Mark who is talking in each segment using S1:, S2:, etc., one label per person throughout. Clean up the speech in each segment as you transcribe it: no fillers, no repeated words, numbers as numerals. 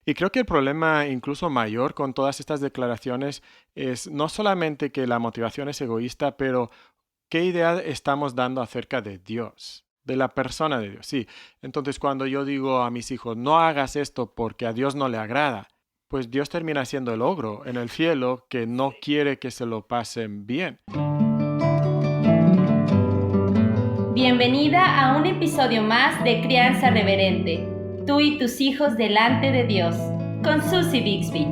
S1: Y creo que el problema incluso mayor con todas estas declaraciones es no solamente que la motivación es egoísta, pero qué idea estamos dando acerca de Dios, de la persona de Dios. Sí, entonces cuando yo digo a mis hijos, no hagas esto porque a Dios no le agrada, pues Dios termina siendo el ogro en el cielo que no quiere que se lo pasen bien.
S2: Bienvenida a un episodio más de Crianza Reverente, tú y tus hijos delante de Dios, con Susie Bixby.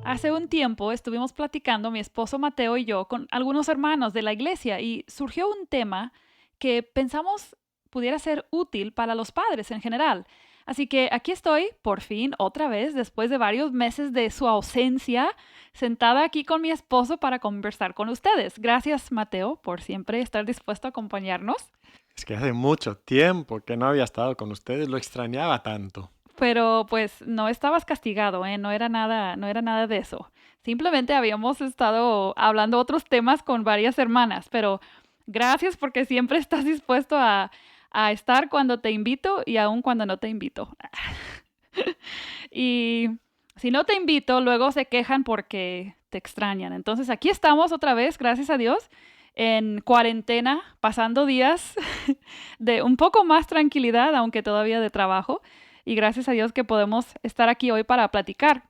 S3: Hace un tiempo estuvimos platicando mi esposo Mateo y yo con algunos hermanos de la iglesia y surgió un tema que pensamos pudiera ser útil para los padres en general. Así que aquí estoy, por fin, otra vez, después de varios meses de su ausencia, sentada aquí con mi esposo para conversar con ustedes. Gracias, Mateo, por siempre estar dispuesto a acompañarnos.
S1: Es que hace mucho tiempo que no había estado con ustedes, lo extrañaba tanto.
S3: Pero pues no estabas castigado, ¿eh? No era nada de eso. Simplemente habíamos estado hablando otros temas con varias hermanas, pero gracias porque siempre estás dispuesto a estar cuando te invito y aun cuando no te invito. Y si no te invito, luego se quejan porque te extrañan. Entonces aquí estamos otra vez, gracias a Dios, en cuarentena, pasando días de un poco más tranquilidad, aunque todavía de trabajo. Y gracias a Dios que podemos estar aquí hoy para platicar.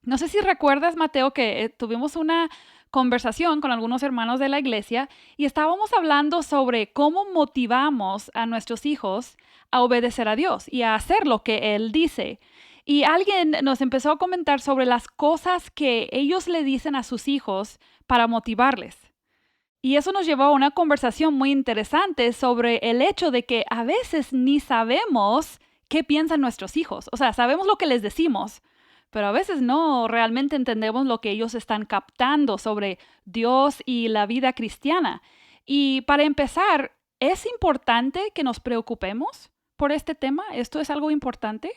S3: No sé si recuerdas, Mateo, que tuvimos una conversación con algunos hermanos de la iglesia y estábamos hablando sobre cómo motivamos a nuestros hijos a obedecer a Dios y a hacer lo que Él dice. Y alguien nos empezó a comentar sobre las cosas que ellos le dicen a sus hijos para motivarles. Y eso nos llevó a una conversación muy interesante sobre el hecho de que a veces ni sabemos qué piensan nuestros hijos. O sea, sabemos lo que les decimos, pero a veces no realmente entendemos lo que ellos están captando sobre Dios y la vida cristiana. Y para empezar, ¿es importante que nos preocupemos por este tema? ¿Esto es algo importante?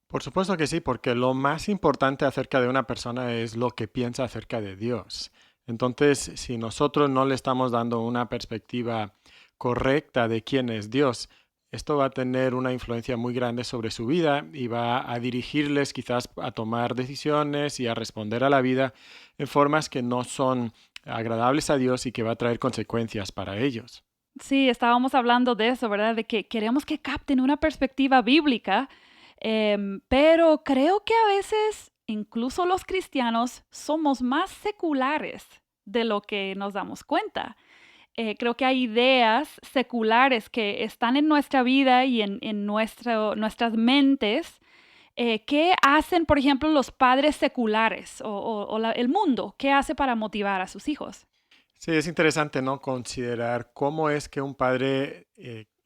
S1: Por supuesto que sí, porque lo más importante acerca de una persona es lo que piensa acerca de Dios. Entonces, si nosotros no le estamos dando una perspectiva correcta de quién es Dios, esto va a tener una influencia muy grande sobre su vida y va a dirigirles quizás a tomar decisiones y a responder a la vida en formas que no son agradables a Dios y que va a traer consecuencias para ellos.
S3: Sí, estábamos hablando de eso, ¿verdad? De que queremos que capten una perspectiva bíblica, pero creo que a veces incluso los cristianos somos más seculares de lo que nos damos cuenta. Creo que hay ideas seculares que están en nuestra vida y en nuestras mentes. ¿Qué hacen, por ejemplo, los padres seculares o el mundo? ¿Qué hace para motivar a sus hijos?
S1: Sí, es interesante, ¿no? Considerar cómo es que un padre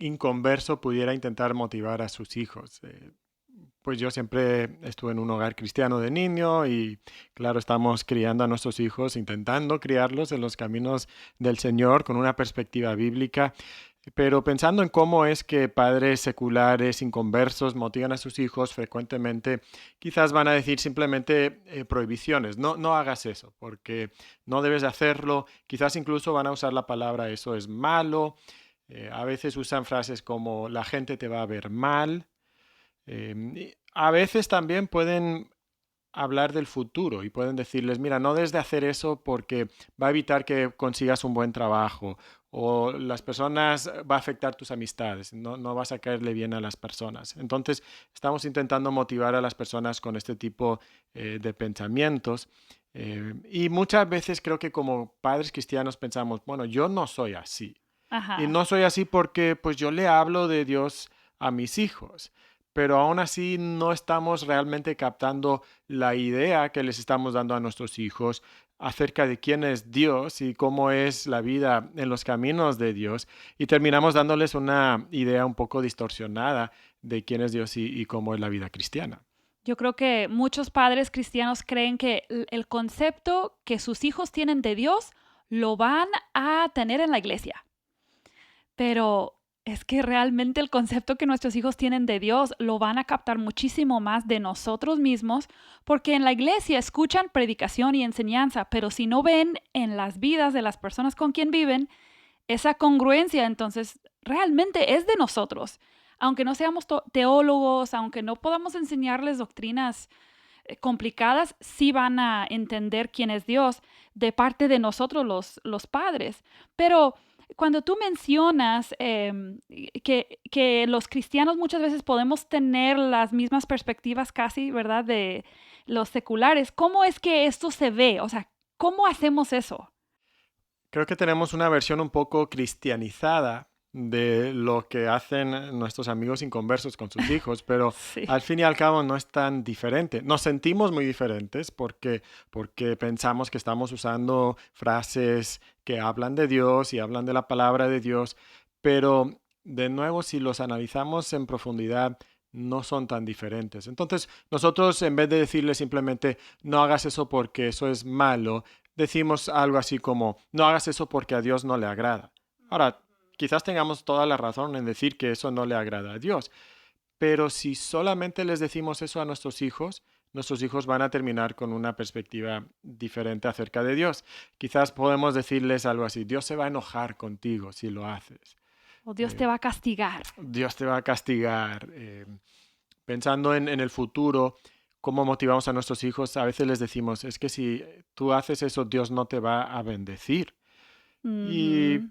S1: inconverso pudiera intentar motivar a sus hijos. Pues yo siempre estuve en un hogar cristiano de niño y claro, estamos criando a nuestros hijos, intentando criarlos en los caminos del Señor con una perspectiva bíblica, pero pensando en cómo es que padres seculares, inconversos, motivan a sus hijos, frecuentemente quizás van a decir simplemente prohibiciones, no, no hagas eso, porque no debes de hacerlo, quizás incluso van a usar la palabra eso es malo, a veces usan frases como la gente te va a ver mal. Y a veces también pueden hablar del futuro y pueden decirles, mira, no debes de hacer eso porque va a evitar que consigas un buen trabajo o las personas va a afectar tus amistades, no, no vas a caerle bien a las personas. Entonces, estamos intentando motivar a las personas con este tipo de pensamientos y muchas veces creo que como padres cristianos pensamos, bueno, yo no soy así. Y
S3: Ajá.
S1: no soy así porque pues yo le hablo de Dios a mis hijos, pero aún así no estamos realmente captando la idea que les estamos dando a nuestros hijos acerca de quién es Dios y cómo es la vida en los caminos de Dios y terminamos dándoles una idea un poco distorsionada de quién es Dios y cómo es la vida cristiana.
S3: Yo creo que muchos padres cristianos creen que el concepto que sus hijos tienen de Dios lo van a tener en la iglesia. Pero es que realmente el concepto que nuestros hijos tienen de Dios lo van a captar muchísimo más de nosotros mismos, porque en la iglesia escuchan predicación y enseñanza, pero si no ven en las vidas de las personas con quien viven, esa congruencia entonces realmente es de nosotros. Aunque no seamos teólogos, aunque no podamos enseñarles doctrinas complicadas, sí van a entender quién es Dios de parte de nosotros los padres. Pero cuando tú mencionas que los cristianos muchas veces podemos tener las mismas perspectivas casi, ¿verdad?, de los seculares, ¿cómo es que esto se ve? O sea, ¿cómo hacemos eso?
S1: Creo que tenemos una versión un poco cristianizada de lo que hacen nuestros amigos inconversos con sus hijos, pero
S3: Sí.
S1: al fin y al cabo no es tan diferente. Nos sentimos muy diferentes porque pensamos que estamos usando frases que hablan de Dios y hablan de la palabra de Dios, pero de nuevo, si los analizamos en profundidad, no son tan diferentes. Entonces, nosotros en vez de decirle simplemente no hagas eso porque eso es malo, decimos algo así como no hagas eso porque a Dios no le agrada. Ahora, quizás tengamos toda la razón en decir que eso no le agrada a Dios, pero si solamente les decimos eso a nuestros hijos van a terminar con una perspectiva diferente acerca de Dios. Quizás podemos decirles algo así, Dios se va a enojar contigo si lo haces.
S3: O Dios
S1: Eh,
S3: te va a castigar.
S1: Dios te va a castigar. Pensando en el futuro, cómo motivamos a nuestros hijos, a veces les decimos, es que si tú haces eso, Dios no te va a bendecir. Y
S3: Ujú.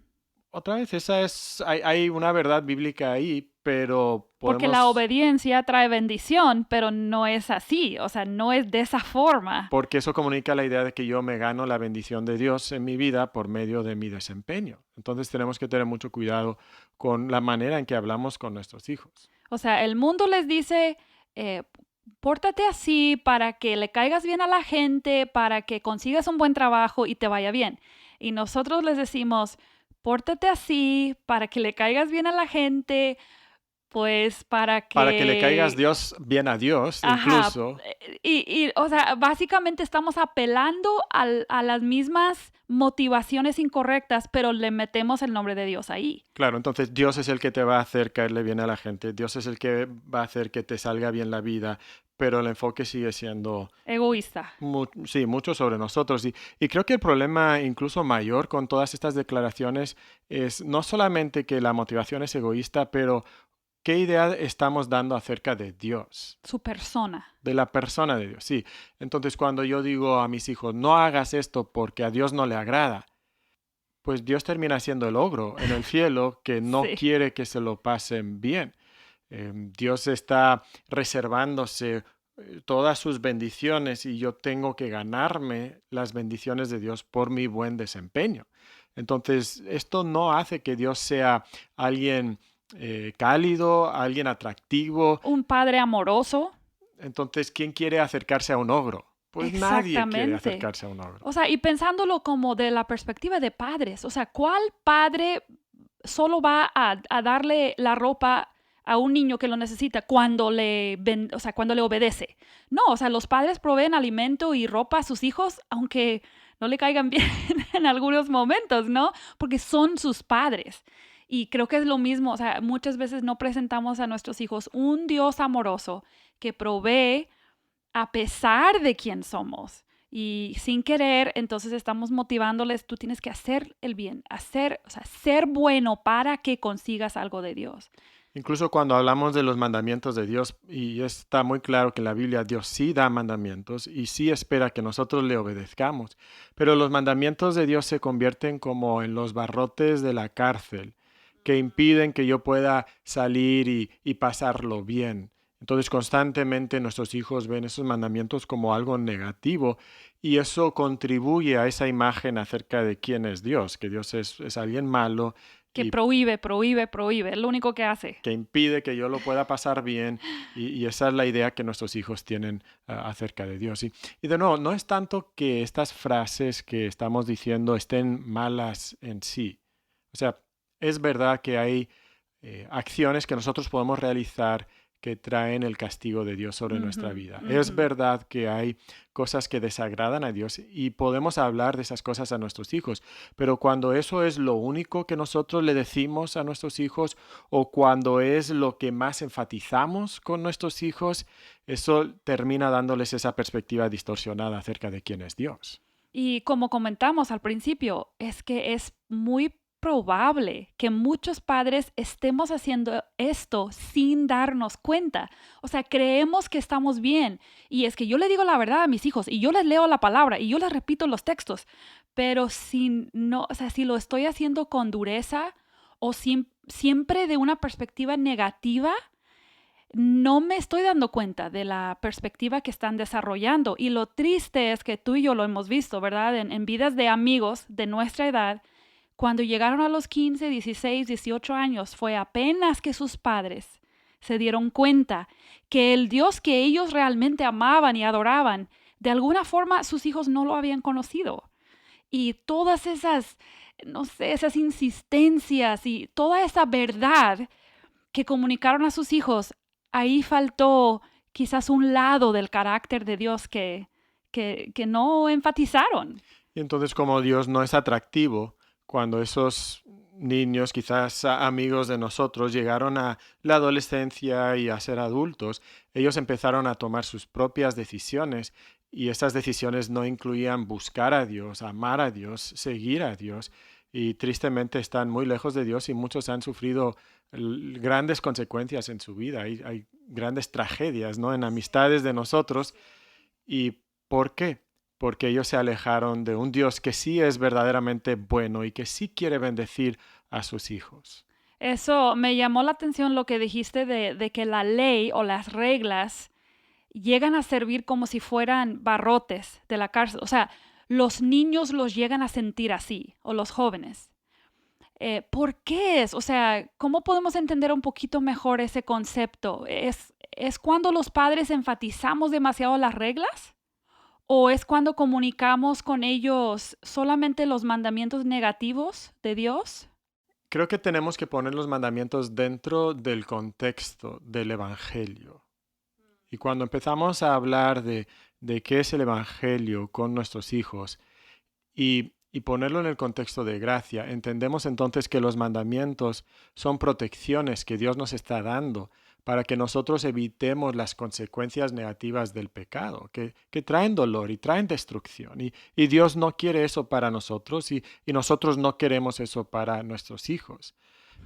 S1: otra vez, hay una verdad bíblica ahí, pero
S3: Porque la
S1: podemos,
S3: obediencia trae bendición, pero no es así, o sea, no es de esa forma.
S1: porque eso comunica la idea de que yo me gano la bendición de Dios en mi vida por medio de mi desempeño. Entonces tenemos que tener mucho cuidado con la manera en que hablamos con nuestros hijos.
S3: O sea, el mundo les dice, eh, pórtate así para que le caigas bien a la gente, para que consigas un buen trabajo y te vaya bien. Y nosotros les decimos, pórtate así para que le caigas bien a la gente, pues para
S1: Para que le caigas
S3: que
S1: bien a Dios,
S3: ajá,
S1: incluso.
S3: o sea, básicamente estamos apelando a las mismas motivaciones incorrectas, pero le metemos el nombre de Dios ahí.
S1: Claro, entonces Dios es el que te va a hacer caerle bien a la gente, Dios es el que va a hacer que te salga bien la vida, pero el enfoque sigue siendo,
S3: Egoísta.
S1: sí, mucho sobre nosotros. Y creo que el problema incluso mayor con todas estas declaraciones es no solamente que la motivación es egoísta, pero qué idea estamos dando acerca de Dios,
S3: Su persona.
S1: de la persona de Dios. Sí, entonces cuando yo digo a mis hijos, no hagas esto porque a Dios no le agrada, pues Dios termina siendo el ogro en el cielo que no
S3: Sí.
S1: quiere que se lo pasen bien. Dios está reservándose todas sus bendiciones y yo tengo que ganarme las bendiciones de Dios por mi buen desempeño. Entonces, esto no hace que Dios sea alguien cálido, alguien atractivo.
S3: Un padre amoroso.
S1: Entonces, ¿quién quiere acercarse a un ogro? Pues nadie quiere
S3: Exactamente.
S1: acercarse a un ogro.
S3: O sea, y pensándolo como de la perspectiva de padres, o sea, ¿cuál padre solo va a darle la ropa a un niño que lo necesita cuando o sea, cuando le obedece? No, o sea, los padres proveen alimento y ropa a sus hijos, aunque no le caigan bien en algunos momentos, ¿no? Porque son sus padres. Y creo que es lo mismo, o sea, muchas veces no presentamos a nuestros hijos un Dios amoroso que provee a pesar de quién somos. Y sin querer, entonces estamos motivándoles, tú tienes que hacer el bien, o sea, ser bueno para que consigas algo de Dios.
S1: Incluso cuando hablamos de los mandamientos de Dios, y está muy claro que en la Biblia Dios sí da mandamientos y sí espera que nosotros le obedezcamos, pero los mandamientos de Dios se convierten como en los barrotes de la cárcel, que impiden que yo pueda salir y pasarlo bien. Entonces constantemente nuestros hijos ven esos mandamientos como algo negativo y eso contribuye a esa imagen acerca de quién es Dios, que Dios es alguien malo
S3: Que
S1: y
S3: prohíbe, prohíbe, prohíbe, es lo único que hace.
S1: que impide que yo lo pueda pasar bien y esa es la idea que nuestros hijos tienen acerca de Dios. Y de nuevo, no es tanto que estas frases que estamos diciendo estén malas en sí. O sea, es verdad que hay acciones que nosotros podemos realizar que traen el castigo de Dios sobre nuestra
S3: Ujú,
S1: vida. Es
S3: ujú.
S1: verdad que hay cosas que desagradan a Dios y podemos hablar de esas cosas a nuestros hijos, pero cuando eso es lo único que nosotros le decimos a nuestros hijos o cuando es lo que más enfatizamos con nuestros hijos, eso termina dándoles esa perspectiva distorsionada acerca de quién es Dios.
S3: Y como comentamos al principio, es que es muy probable que muchos padres estemos haciendo esto sin darnos cuenta. O sea, creemos que estamos bien. Y es que yo le digo la verdad a mis hijos y yo les leo la palabra y yo les repito los textos. Pero si no, o sea, si lo estoy haciendo con dureza o siempre de una perspectiva negativa, no me estoy dando cuenta de la perspectiva que están desarrollando. Y lo triste es que tú y yo lo hemos visto, ¿verdad? En vidas de amigos de nuestra edad, cuando llegaron a los 15, 16, 18 años, fue apenas que sus padres se dieron cuenta que el Dios que ellos realmente amaban y adoraban, de alguna forma sus hijos no lo habían conocido. Y todas esas, no sé, esas insistencias y toda esa verdad que comunicaron a sus hijos, ahí faltó quizás un lado del carácter de Dios que no enfatizaron.
S1: Y entonces, como Dios no es atractivo, cuando esos niños, quizás amigos de nosotros, llegaron a la adolescencia y a ser adultos, ellos empezaron a tomar sus propias decisiones y esas decisiones no incluían buscar a Dios, amar a Dios, seguir a Dios. Y tristemente están muy lejos de Dios y muchos han sufrido grandes consecuencias en su vida. Hay grandes tragedias, ¿no? En amistades de nosotros. ¿Y por qué? Porque ellos se alejaron de un Dios que sí es verdaderamente bueno y que sí quiere bendecir a sus hijos.
S3: Eso me llamó la atención lo que dijiste de que la ley o las reglas llegan a servir como si fueran barrotes de la cárcel. O sea, los niños los llegan a sentir así, o los jóvenes. ¿Por qué es? O sea, ¿cómo podemos entender un poquito mejor ese concepto? ¿Es cuando los padres enfatizamos demasiado las reglas? ¿O es cuando comunicamos con ellos solamente los mandamientos negativos de Dios?
S1: Creo que tenemos que poner los mandamientos dentro del contexto del Evangelio. Y cuando empezamos a hablar de qué es el Evangelio con nuestros hijos y ponerlo en el contexto de gracia, entendemos entonces que los mandamientos son protecciones que Dios nos está dando para que nosotros evitemos las consecuencias negativas del pecado, que traen dolor y traen destrucción. Y Dios no quiere eso para nosotros y nosotros no queremos eso para nuestros hijos.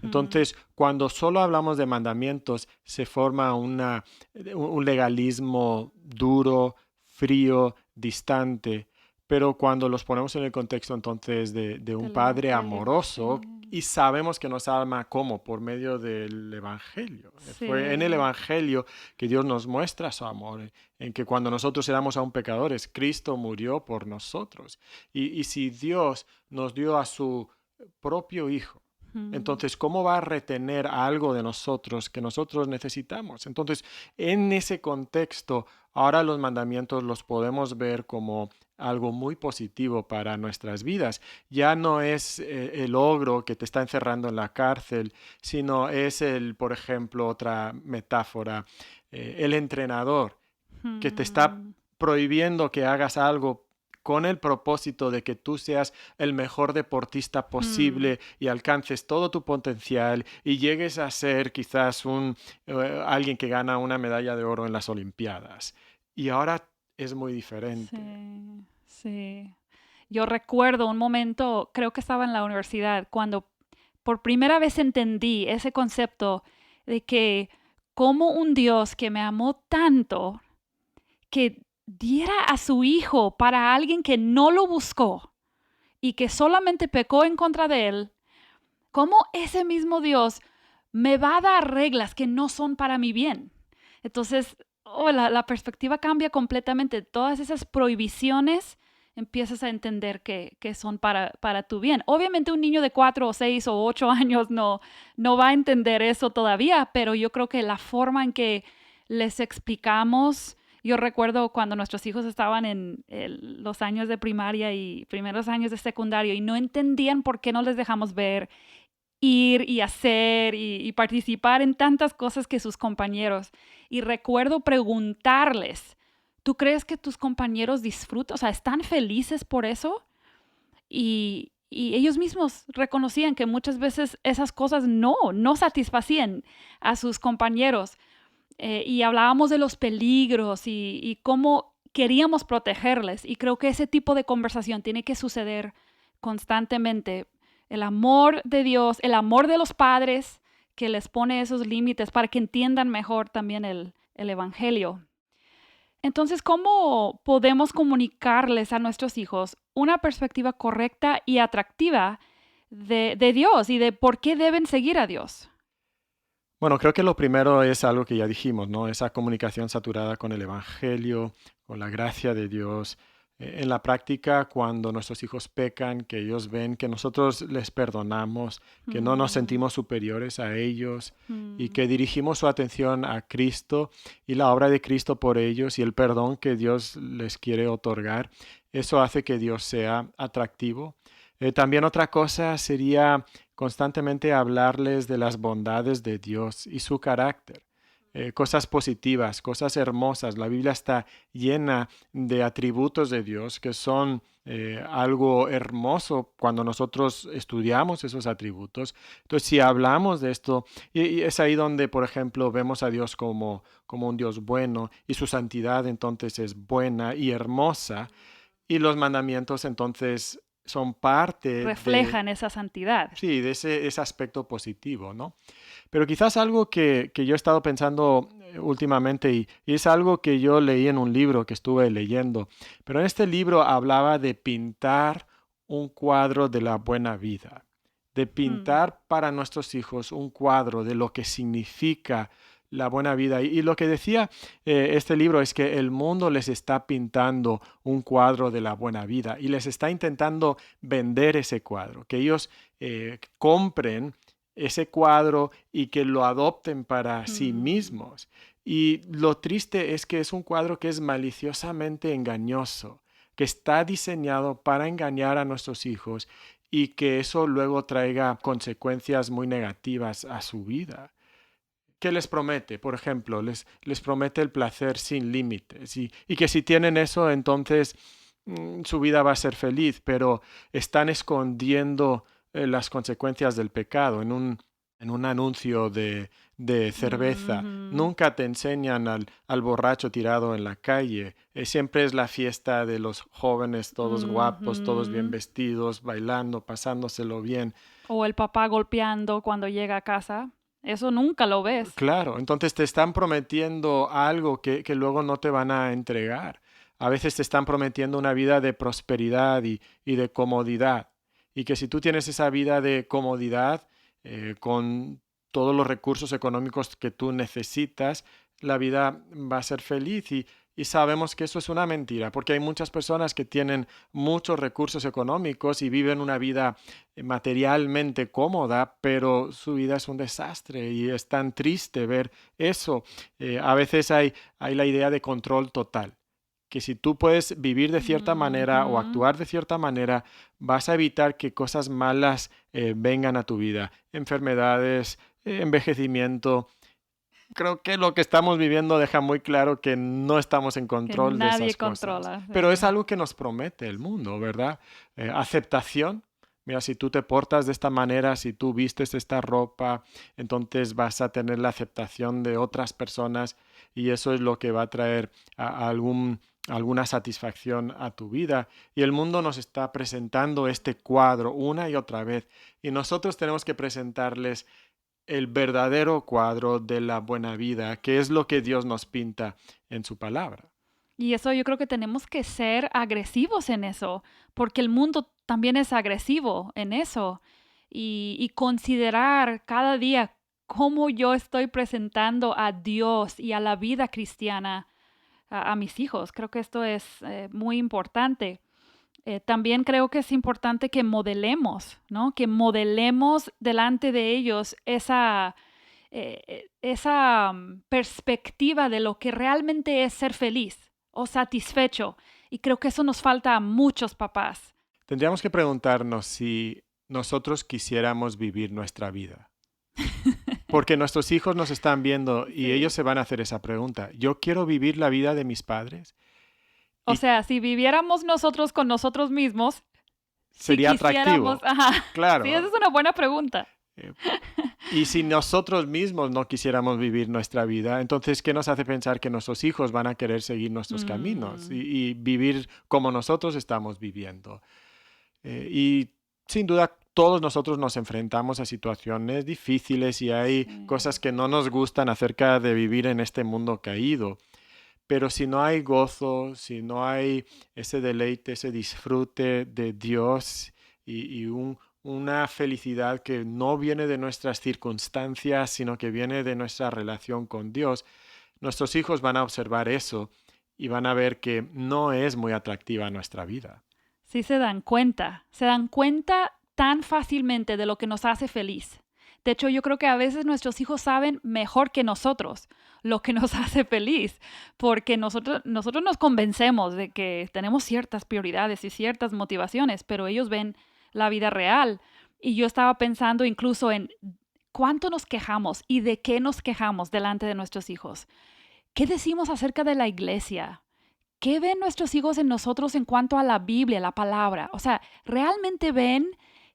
S1: Entonces, cuando solo hablamos de mandamientos, se forma un legalismo duro, frío, distante. Pero cuando los ponemos en el contexto entonces de un padre amoroso, y sabemos que nos ama ¿cómo? Por medio del Evangelio.
S3: Sí.
S1: Fue en el Evangelio que Dios nos muestra su amor, en que cuando nosotros éramos aún pecadores, Cristo murió por nosotros. Y si Dios nos dio a su propio Hijo, entonces, ¿cómo va a retener algo de nosotros que nosotros necesitamos? Entonces, en ese contexto, ahora los mandamientos los podemos ver como algo muy positivo para nuestras vidas. Ya no es el ogro que te está encerrando en la cárcel, sino es por ejemplo, otra metáfora, el entrenador que te está prohibiendo que hagas algo con el propósito de que tú seas el mejor deportista posible y alcances todo tu potencial y llegues a ser quizás alguien que gana una medalla de oro en las Olimpiadas. Y ahora es muy diferente.
S3: Sí. Yo recuerdo un momento, creo que estaba en la universidad, cuando por primera vez entendí ese concepto de que como un Dios que me amó tanto, que diera a su hijo para alguien que no lo buscó y que solamente pecó en contra de él, cómo ese mismo Dios me va a dar reglas que no son para mi bien. Entonces, la perspectiva cambia completamente. Todas esas prohibiciones empiezas a entender que son para tu bien. Obviamente un niño de 4 o 6 o 8 años no va a entender eso todavía, pero yo creo que la forma en que les explicamos. Yo recuerdo cuando nuestros hijos estaban en los años de primaria y primeros años de secundario y no entendían por qué no les dejamos ver, ir y hacer y participar en tantas cosas que sus compañeros. Y recuerdo preguntarles, ¿tú crees que tus compañeros disfrutan? O sea, ¿están felices por eso? Y ellos mismos reconocían que muchas veces esas cosas no satisfacían a sus compañeros. Y hablábamos de los peligros y cómo queríamos protegerles. Y creo que ese tipo de conversación tiene que suceder constantemente el amor de Dios, el amor de los padres que les pone esos límites para que entiendan mejor también el Evangelio. Entonces, ¿cómo podemos comunicarles a nuestros hijos una perspectiva correcta y atractiva de Dios y de por qué deben seguir a Dios?
S1: Bueno, creo que lo primero es algo que ya dijimos, ¿no? Esa comunicación saturada con el Evangelio, con la gracia de Dios. En la práctica, cuando nuestros hijos pecan, que ellos ven que nosotros les perdonamos, que no nos
S3: Mm,
S1: sentimos superiores a ellos y
S3: mm,
S1: que dirigimos su atención a Cristo y la obra de Cristo por ellos y el perdón que Dios les quiere otorgar, eso hace que Dios sea atractivo. También otra cosa sería constantemente hablarles de las bondades de Dios y su carácter. Cosas positivas, cosas hermosas. La Biblia está llena de atributos de Dios que son algo hermoso cuando nosotros estudiamos esos atributos. Entonces, si hablamos de esto, y es ahí donde, por ejemplo, vemos a Dios como un Dios bueno y su santidad entonces es buena y hermosa y los mandamientos entonces son parte de,
S3: reflejan esa santidad.
S1: sí, de ese aspecto positivo, ¿no? Pero quizás algo que yo he estado pensando últimamente y es algo que yo leí en un libro que estuve leyendo, pero en este libro hablaba de pintar un cuadro de la buena vida, de
S3: Mm,
S1: pintar para nuestros hijos un cuadro de lo que significa la buena vida. Y lo que decía este libro es que el mundo les está pintando un cuadro de la buena vida y les está intentando vender ese cuadro, que ellos compren ese cuadro y que lo adopten para sí
S3: mm,
S1: mismos. Y lo triste es que es un cuadro que es maliciosamente engañoso, que está diseñado para engañar a nuestros hijos y que eso luego traiga consecuencias muy negativas a su vida. ¿Qué les promete? Por ejemplo, les promete el placer sin límites y que si tienen eso, entonces su vida va a ser feliz, pero están escondiendo las consecuencias del pecado en un anuncio de cerveza.
S3: mhm.
S1: Nunca te enseñan al borracho tirado en la calle. Siempre es la fiesta de los jóvenes, todos guapos, todos bien
S3: Ujú.
S1: vestidos, bailando, pasándoselo bien.
S3: O el papá golpeando cuando llega a casa. Eso nunca lo ves.
S1: Claro, entonces te están prometiendo algo que luego no te van a entregar. A veces te están prometiendo una vida de prosperidad y de comodidad. Y que si tú tienes esa vida de comodidad, con todos los recursos económicos que tú necesitas, la vida va a ser feliz. Y sabemos que eso es una mentira, porque hay muchas personas que tienen muchos recursos económicos y viven una vida materialmente cómoda, pero su vida es un desastre y es tan triste ver eso. A veces hay la idea de control total, que si tú puedes vivir de cierta manera o
S3: Ujú.
S1: actuar de cierta manera, vas a evitar que cosas malas vengan a tu vida, enfermedades, envejecimiento. Creo que lo que estamos viviendo deja muy claro que no estamos en
S3: Que
S1: control de
S3: nadie
S1: esas cosas,
S3: controla.
S1: pero es
S3: Sí.
S1: algo que nos promete el mundo, ¿verdad? Aceptación. Mira, si tú te portas de esta manera, si tú vistes esta ropa, entonces vas a tener la aceptación de otras personas y eso es lo que va a traer alguna satisfacción a tu vida. Y el mundo nos está presentando este cuadro una y otra vez y nosotros tenemos que presentarles el verdadero cuadro de la buena vida, que es lo que Dios nos pinta en su palabra.
S3: Y eso yo creo que tenemos que ser agresivos en eso, porque el mundo también es agresivo en eso. Y considerar cada día cómo yo estoy presentando a Dios y a la vida cristiana a mis hijos. Creo que esto es muy importante. También creo que es importante que modelemos, ¿no? Que modelemos delante de ellos esa perspectiva de lo que realmente es ser feliz o satisfecho. Y creo que eso nos falta a muchos papás.
S1: Tendríamos que preguntarnos si nosotros quisiéramos vivir nuestra vida. Porque nuestros hijos nos están viendo y ellos
S3: Sí.
S1: se van a hacer esa pregunta. ¿Yo quiero vivir la vida de mis padres?
S3: O
S1: Y
S3: sea, si viviéramos nosotros con nosotros mismos, si
S1: sería
S3: quisiéramos,
S1: atractivo,
S3: ajá, sí, esa
S1: claro.
S3: es una buena pregunta.
S1: eh, Y si nosotros mismos no quisiéramos vivir nuestra vida, entonces, ¿qué nos hace pensar que nuestros hijos van a querer seguir nuestros caminos
S3: Mm,
S1: y vivir como nosotros estamos viviendo? Y sin duda, todos nosotros nos enfrentamos a situaciones difíciles y hay cosas que no nos gustan acerca de vivir en este mundo caído. Pero si no hay gozo, si no hay ese deleite, ese disfrute de Dios y una felicidad que no viene de nuestras circunstancias, sino que viene de nuestra relación con Dios, nuestros hijos van a observar eso y van a ver que no es muy atractiva nuestra vida.
S3: Sí se dan cuenta tan fácilmente de lo que nos hace feliz. De hecho, yo creo que a veces nuestros hijos saben mejor que nosotros lo que nos hace feliz, porque nosotros nos convencemos de que tenemos ciertas prioridades y ciertas motivaciones, pero ellos ven la vida real. Y yo estaba pensando incluso en cuánto nos quejamos y de qué nos quejamos delante de nuestros hijos. ¿Qué decimos acerca de la iglesia? ¿Qué ven nuestros hijos en nosotros en cuanto a la Biblia, la palabra? O sea, ¿realmente ven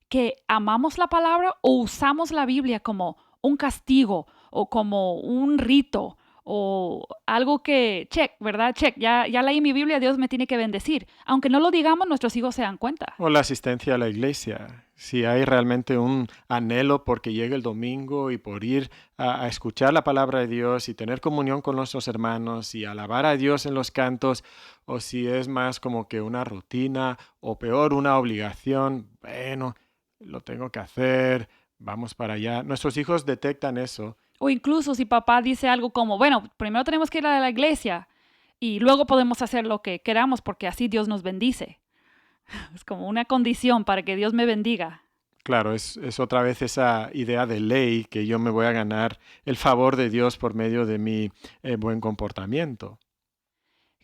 S3: que amamos la palabra o usamos la Biblia como un castigo o como un rito o algo que, check, ¿verdad? Check, ya leí mi Biblia, Dios me tiene que bendecir. Aunque no lo digamos, nuestros hijos se dan cuenta.
S1: O la asistencia a la iglesia. Si hay realmente un anhelo por que llegue el domingo y por ir a escuchar la palabra de Dios y tener comunión con nuestros hermanos y alabar a Dios en los cantos, o si es más como que una rutina o peor, una obligación, bueno, lo tengo que hacer, vamos para allá. Nuestros hijos detectan eso.
S3: O incluso si papá dice algo como, bueno, primero tenemos que ir a la iglesia y luego podemos hacer lo que queramos porque así Dios nos bendice. Es como una condición para que Dios me bendiga.
S1: Claro, es otra vez esa idea de ley que yo me voy a ganar el favor de Dios por medio de mi buen comportamiento.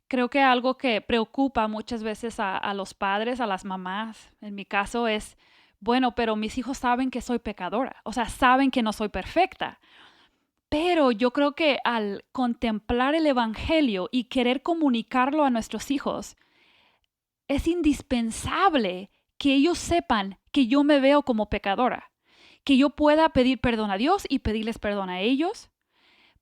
S3: Creo que algo que preocupa muchas veces a los padres, a las mamás, en mi caso es, bueno, pero mis hijos saben que soy pecadora, o sea, saben que no soy perfecta. Pero yo creo que al contemplar el Evangelio y querer comunicarlo a nuestros hijos, es indispensable que ellos sepan que yo me veo como pecadora, que yo pueda pedir perdón a Dios y pedirles perdón a ellos,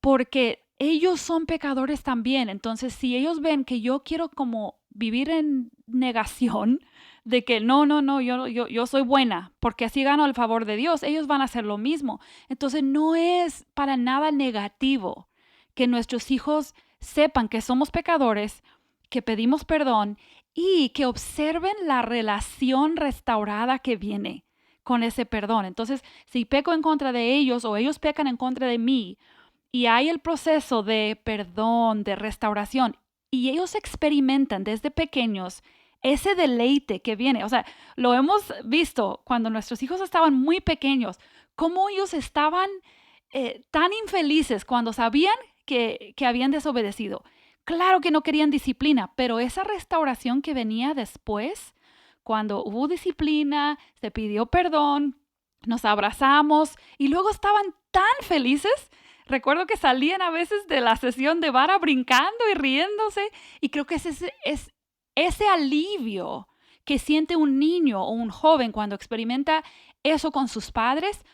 S3: porque ellos son pecadores también. Entonces, si ellos ven que yo quiero como vivir en negación de que no, yo soy buena, porque así gano el favor de Dios, ellos van a hacer lo mismo. Entonces, no es para nada negativo que nuestros hijos sepan que somos pecadores, que pedimos perdón y que observen la relación restaurada que viene con ese perdón. Entonces, si peco en contra de ellos o ellos pecan en contra de mí y hay el proceso de perdón, de restauración, y ellos experimentan desde pequeños ese deleite que viene. O sea, lo hemos visto cuando nuestros hijos estaban muy pequeños, cómo ellos estaban tan infelices cuando sabían que habían desobedecido. Claro que no querían disciplina, pero esa restauración que venía después, cuando hubo disciplina, se pidió perdón, nos abrazamos y luego estaban tan felices. Recuerdo que salían a veces de la sesión de vara brincando y riéndose y creo que es ese alivio que siente un niño o un joven cuando experimenta eso con sus padres,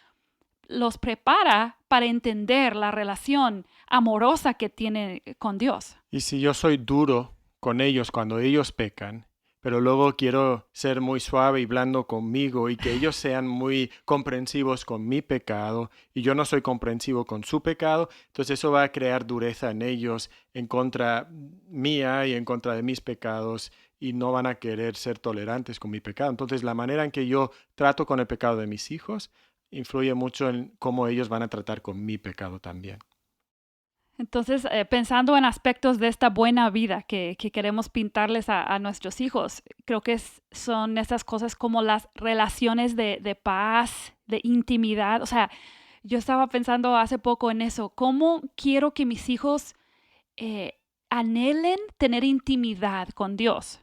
S3: los prepara para entender la relación amorosa que tiene con Dios.
S1: Y si yo soy duro con ellos cuando ellos pecan, pero luego quiero ser muy suave y blando conmigo y que ellos sean muy comprensivos con mi pecado y yo no soy comprensivo con su pecado, entonces eso va a crear dureza en ellos en contra mía y en contra de mis pecados y no van a querer ser tolerantes con mi pecado. Entonces la manera en que yo trato con el pecado de mis hijos influye mucho en cómo ellos van a tratar con mi pecado también.
S3: Entonces, pensando en aspectos de esta buena vida que queremos pintarles a nuestros hijos, creo que son esas cosas como las relaciones de paz, de intimidad. O sea, yo estaba pensando hace poco en eso, ¿cómo quiero que mis hijos anhelen tener intimidad con Dios?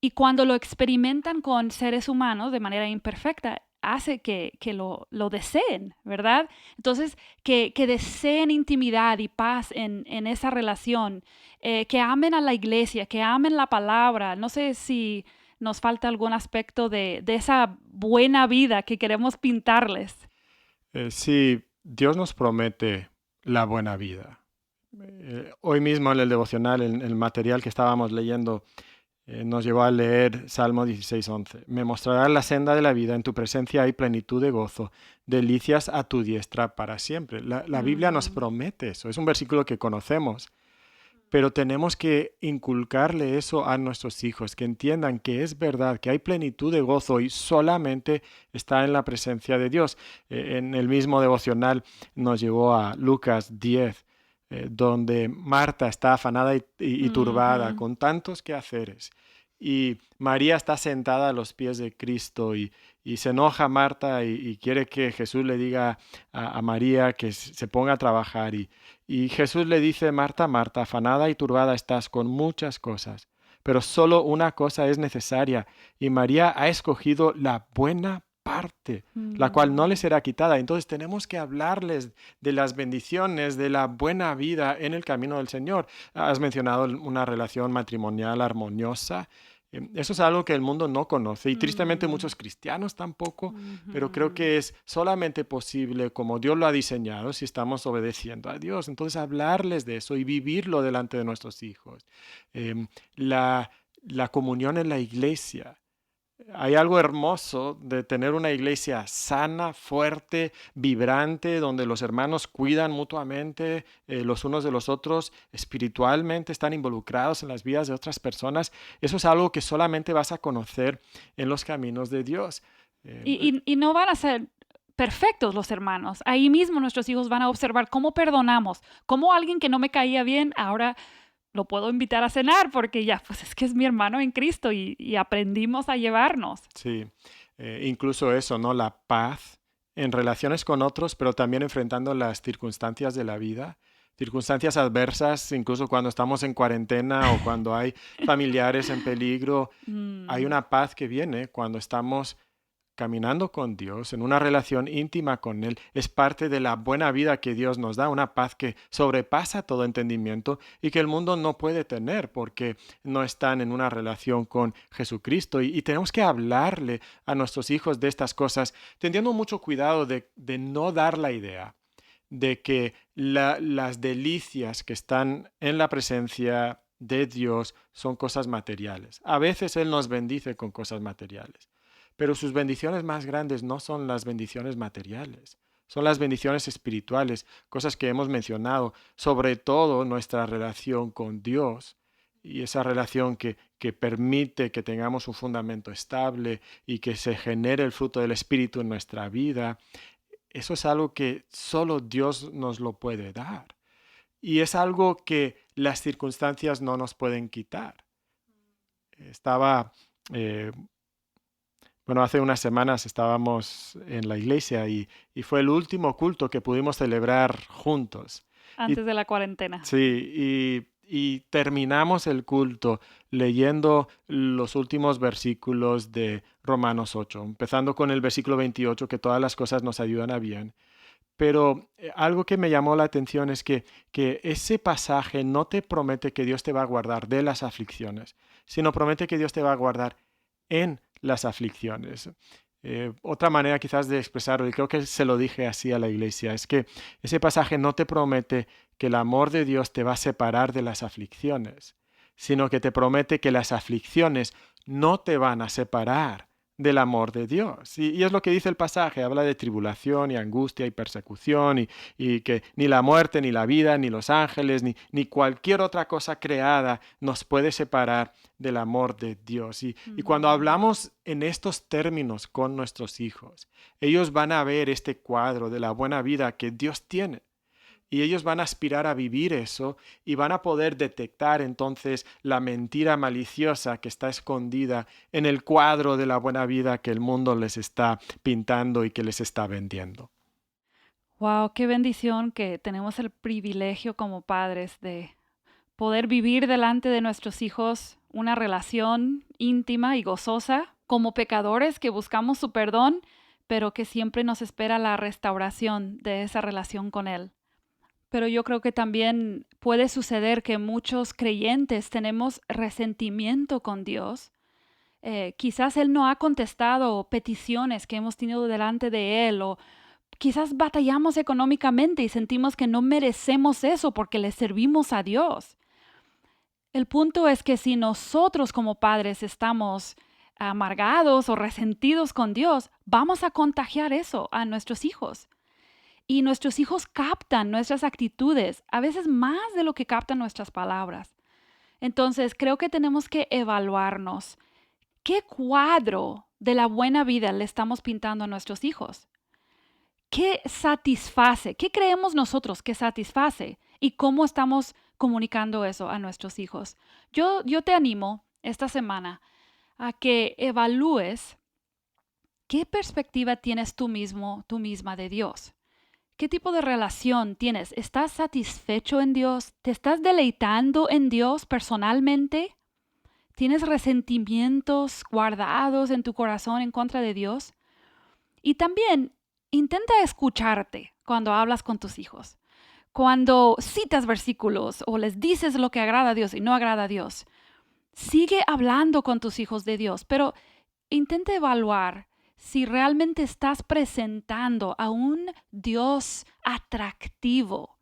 S3: Y cuando lo experimentan con seres humanos de manera imperfecta, hace que lo deseen, ¿verdad? Entonces, que deseen intimidad y paz en esa relación, que amen a la iglesia, que amen la palabra. No sé si nos falta algún aspecto de esa buena vida que queremos pintarles.
S1: Sí, Dios nos promete la buena vida. Hoy mismo en el devocional, en el material que estábamos leyendo, nos llevó a leer Salmo 16:11. Me mostrarás la senda de la vida, en tu presencia hay plenitud de gozo, delicias a tu diestra para siempre. La Biblia nos promete eso, es un versículo que conocemos, pero tenemos que inculcarle eso a nuestros hijos, que entiendan que es verdad, que hay plenitud de gozo y solamente está en la presencia de Dios. En el mismo devocional nos llevó a Lucas 10, donde Marta está afanada y turbada con tantos quehaceres. Y María está sentada a los pies de Cristo y se enoja Marta y quiere que Jesús le diga a María que se ponga a trabajar. Y Jesús le dice, Marta, Marta, afanada y turbada estás con muchas cosas, pero solo una cosa es necesaria, y María ha escogido la buena parte, la cual no le será quitada. Entonces tenemos que hablarles de las bendiciones, de la buena vida en el camino del Señor. Has mencionado una relación matrimonial armoniosa. Eso es algo que el mundo no conoce y tristemente muchos cristianos tampoco, pero creo que es solamente posible como Dios lo ha diseñado si estamos obedeciendo a Dios. Entonces hablarles de eso y vivirlo delante de nuestros hijos. La comunión en la iglesia. Hay algo hermoso de tener una iglesia sana, fuerte, vibrante, donde los hermanos cuidan mutuamente los unos de los otros, espiritualmente están involucrados en las vidas de otras personas. Eso es algo que solamente vas a conocer en los caminos de Dios.
S3: Y no van a ser perfectos los hermanos. Ahí mismo nuestros hijos van a observar cómo perdonamos, cómo alguien que no me caía bien ahora lo puedo invitar a cenar porque ya, pues es que es mi hermano en Cristo y aprendimos a llevarnos.
S1: Sí, incluso eso, ¿no? La paz en relaciones con otros, pero también enfrentando las circunstancias de la vida, circunstancias adversas, incluso cuando estamos en cuarentena o cuando hay familiares en peligro. Hay una paz que viene cuando estamos caminando con Dios, en una relación íntima con Él. Es parte de la buena vida que Dios nos da, una paz que sobrepasa todo entendimiento y que el mundo no puede tener porque no están en una relación con Jesucristo. Y tenemos que hablarle a nuestros hijos de estas cosas, teniendo mucho cuidado de no dar la idea de que las delicias que están en la presencia de Dios son cosas materiales. A veces Él nos bendice con cosas materiales, pero sus bendiciones más grandes no son las bendiciones materiales, son las bendiciones espirituales, cosas que hemos mencionado, sobre todo nuestra relación con Dios y esa relación que permite que tengamos un fundamento estable y que se genere el fruto del Espíritu en nuestra vida. Eso es algo que solo Dios nos lo puede dar y es algo que las circunstancias no nos pueden quitar. Hace unas semanas estábamos en la iglesia y fue el último culto que pudimos celebrar juntos.
S3: Antes de la cuarentena.
S1: Sí, y terminamos el culto leyendo los últimos versículos de Romanos 8, empezando con el versículo 28, que todas las cosas nos ayudan a bien. Pero algo que me llamó la atención es que ese pasaje no te promete que Dios te va a guardar de las aflicciones, sino promete que Dios te va a guardar en las aflicciones. Otra manera quizás de expresarlo, y creo que se lo dije así a la iglesia, es que ese pasaje no te promete que el amor de Dios te va a separar de las aflicciones, sino que te promete que las aflicciones no te van a separar del amor de Dios. Y es lo que dice el pasaje, habla de tribulación y angustia y persecución y que ni la muerte, ni la vida, ni los ángeles, ni cualquier otra cosa creada nos puede separar del amor de Dios. Y cuando hablamos en estos términos con nuestros hijos, ellos van a ver este cuadro de la buena vida que Dios tiene. Y ellos van a aspirar a vivir eso y van a poder detectar entonces la mentira maliciosa que está escondida en el cuadro de la buena vida que el mundo les está pintando y que les está vendiendo.
S3: Wow, qué bendición que tenemos el privilegio como padres de poder vivir delante de nuestros hijos una relación íntima y gozosa, como pecadores que buscamos su perdón, pero que siempre nos espera la restauración de esa relación con Él. Pero yo creo que también puede suceder que muchos creyentes tenemos resentimiento con Dios. Quizás Él no ha contestado peticiones que hemos tenido delante de Él, o quizás batallamos económicamente y sentimos que no merecemos eso porque le servimos a Dios. El punto es que si nosotros como padres estamos amargados o resentidos con Dios, vamos a contagiar eso a nuestros hijos. Y nuestros hijos captan nuestras actitudes, a veces más de lo que captan nuestras palabras. Entonces, creo que tenemos que evaluarnos. ¿Qué cuadro de la buena vida le estamos pintando a nuestros hijos? ¿Qué satisface? ¿Qué creemos nosotros que satisface? ¿Y cómo estamos comunicando eso a nuestros hijos? Yo te animo esta semana a que evalúes qué perspectiva tienes tú mismo, tú misma de Dios. ¿Qué tipo de relación tienes? ¿Estás satisfecho en Dios? ¿Te estás deleitando en Dios personalmente? ¿Tienes resentimientos guardados en tu corazón en contra de Dios? Y también intenta escucharte cuando hablas con tus hijos. Cuando citas versículos o les dices lo que agrada a Dios y no agrada a Dios. Sigue hablando con tus hijos de Dios, pero intenta evaluar si realmente estás presentando a un Dios atractivo.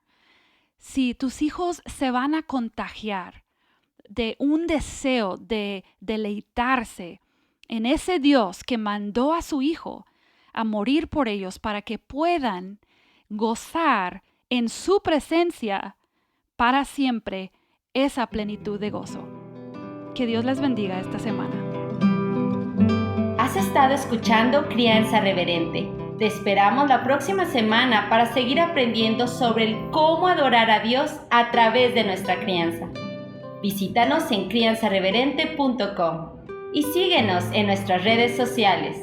S3: Si tus hijos se van a contagiar de un deseo de deleitarse en ese Dios que mandó a su Hijo a morir por ellos para que puedan gozar en su presencia para siempre esa plenitud de gozo. Que Dios les bendiga esta semana.
S2: Has estado escuchando Crianza Reverente. Te esperamos la próxima semana para seguir aprendiendo sobre el cómo adorar a Dios a través de nuestra crianza. Visítanos en crianzareverente.com y síguenos en nuestras redes sociales.